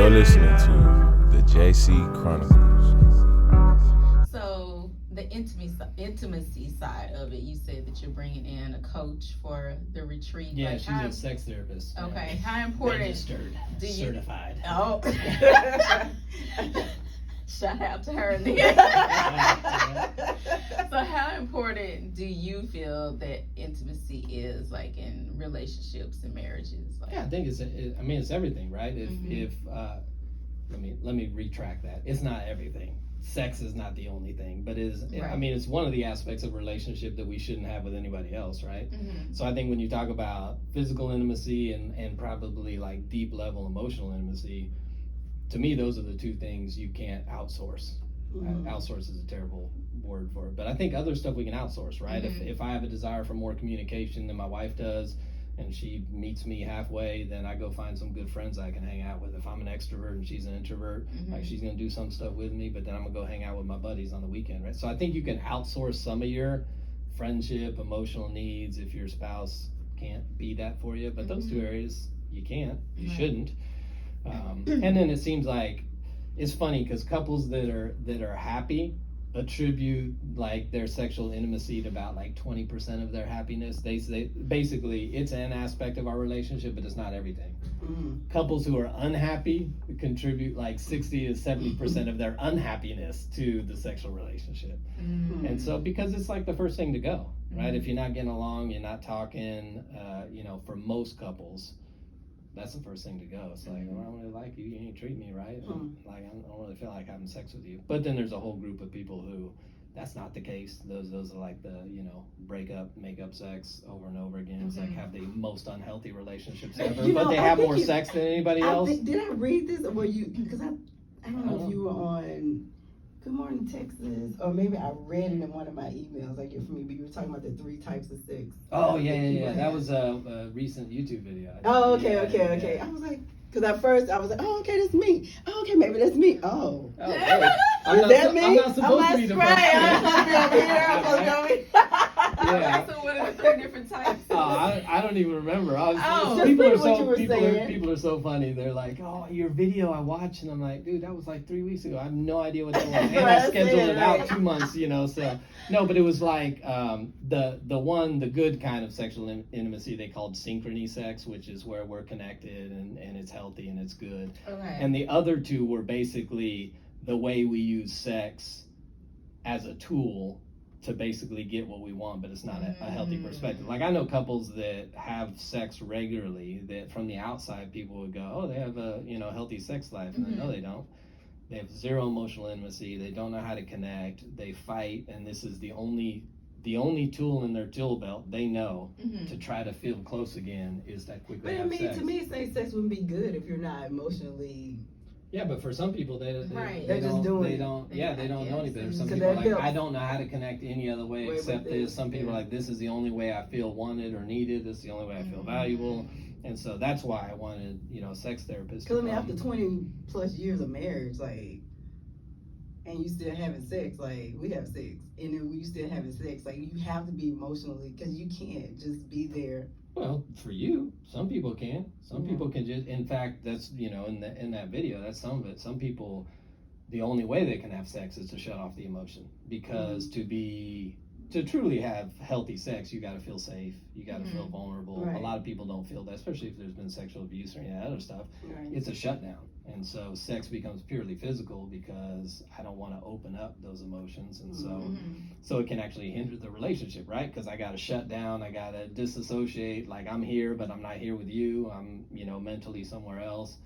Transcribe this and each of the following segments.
You're listening to the JC Chronicles. So the intimacy side of it, you said that you're bringing in a coach for the retreat. Yeah, like she's how, a sex therapist. Okay, how important? Registered, do you, certified. Oh, shout out to her. So how important do you feel that intimacy is, like in relationships and marriages? Like, Yeah, I think it's everything, right? If let me retract that. It's not everything. Sex is not the only thing, but it's one of the aspects of a relationship that we shouldn't have with anybody else, right? Mm-hmm. So I think when you talk about physical intimacy and probably like deep level emotional intimacy, to me those are the two things you can't outsource. Mm-hmm. Outsource is a terrible word for it, but I think other stuff we can outsource, right? Mm-hmm. If I have a desire for more communication than my wife does, and she meets me halfway, then I go find some good friends I can hang out with. If I'm an extrovert and she's an introvert, Mm-hmm. like she's gonna do some stuff with me, but then I'm gonna go hang out with my buddies on the weekend, right? So I think you can outsource some of your friendship, emotional needs if your spouse can't be that for you, but those two areas you can't, you shouldn't. And then it seems like it's funny because couples that are happy attribute like their sexual intimacy to about like 20% of their happiness. They basically it's an aspect of our relationship, but it's not everything. Couples who are unhappy contribute like 60 to 70% of their unhappiness to the sexual relationship. And so because it's like the first thing to go, right? If you're not getting along, you're not talking, for most couples, that's the first thing to go. It's like, well, I don't really like you. You ain't treat me right. Like, I don't really feel like having sex with you. But then there's a whole group of people who that's not the case. Those are like the, break up, make up sex over and over again. It's like have the most unhealthy relationships ever. But they have more sex than anybody else. Did I read this? Or were you, because I don't know if you were on Good Morning Texas, or maybe I read it in one of my emails I get from you, but you were talking about the 3 types of sex. Oh, yeah. That was a recent YouTube video. Oh, okay. I was like, because at first I was like, oh, okay, that's me. Oh, okay, maybe that's me. Oh. Hey, Is that me? I'm not supposed to be the first. I'm supposed to be over here. I'm supposed to be over here. Okay, so what are the 3 different types? I don't even remember. Just People read what you were saying. people are so funny. They're like, oh, your video I watched, and I'm like, dude, that was like 3 weeks ago. I have no idea what that was. And I scheduled it out 2 months, so no, but it was like the good kind of sexual intimacy they called synchrony sex, which is where we're connected and it's healthy and it's good. Okay. And the other 2 were basically the way we use sex as a tool to basically get what we want, but it's not a healthy perspective. Like I know couples that have sex regularly that from the outside people would go, oh, they have a healthy sex life, and no, they don't. They have zero emotional intimacy. They don't know how to connect. They fight, and this is the only tool in their tool belt they know to try to feel close again is that quickly. But I mean, to me, sex wouldn't be good if you're not emotionally. Yeah, but for some people, they don't know any better. Some people are like, I don't know how to connect any other way except this. Some people are like, this is the only way I feel wanted or needed. This is the only way I feel valuable. And so that's why I wanted, a sex therapist. Because after 20 plus years of marriage, like, and you still having sex, like, we have sex, and then you still having sex, like, you have to be emotionally, because you can't just be there. Well, for you, some people can. Some people can just, in fact, that's, in that video, that's some of it. Some people, the only way they can have sex is to shut off the emotion. Because to truly have healthy sex, you got to feel safe. You got to feel vulnerable. Right. A lot of people don't feel that, especially if there's been sexual abuse or any of that other stuff. Right. It's a shutdown. And so sex becomes purely physical because I don't want to open up those emotions. And so it can actually hinder the relationship, right? Because I got to shut down. I got to disassociate. Like I'm here, but I'm not here with you. I'm, mentally somewhere else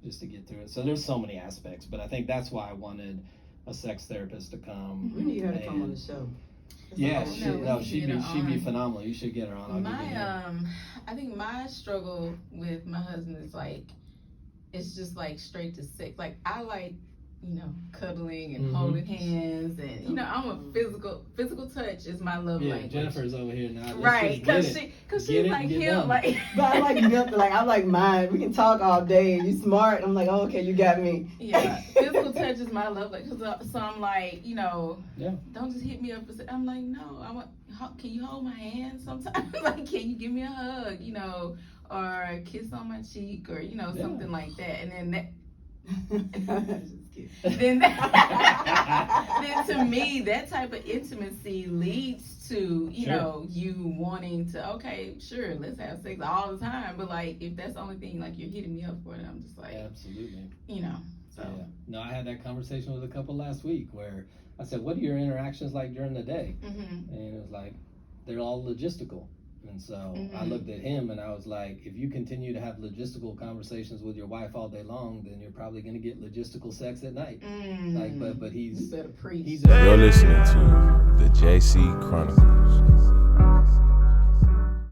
just to get through it. So there's so many aspects, but I think that's why I wanted a sex therapist to come. We need her to come on the show. Yeah, she'd be phenomenal. You should get her on. I think my struggle with my husband is like, it's just like straight to sex. Like I like, cuddling and holding hands, and I'm a physical touch is my love language. Jennifer's over here now. Right, because she's like him, like. But I like nothing. Like I like mine. We can talk all day. You smart. I'm like, oh, okay, you got me. Yeah, physical touch is my love language. So I'm like, don't just hit me up. I'm like, no, I want. Can you hold my hand sometimes? Like, can you give me a hug? Or a kiss on my cheek, or something like that. And then Just kidding. then then to me, that type of intimacy leads to, you Sure. know, you wanting to, okay, sure, let's have sex all the time. But like, if that's the only thing like you're hitting me up for, then I'm just like, Absolutely. you know, so. Yeah. No, I had that conversation with a couple last week where I said, "What are your interactions like during the day?" Mhm. And it was like, they're all logistical. And so I Mhm. looked at him and I was like, if you continue to have logistical conversations with your wife all day long, then you're probably going to get logistical sex at night. Like, but You he's better preach. he's You're listening to the JC Chronicles.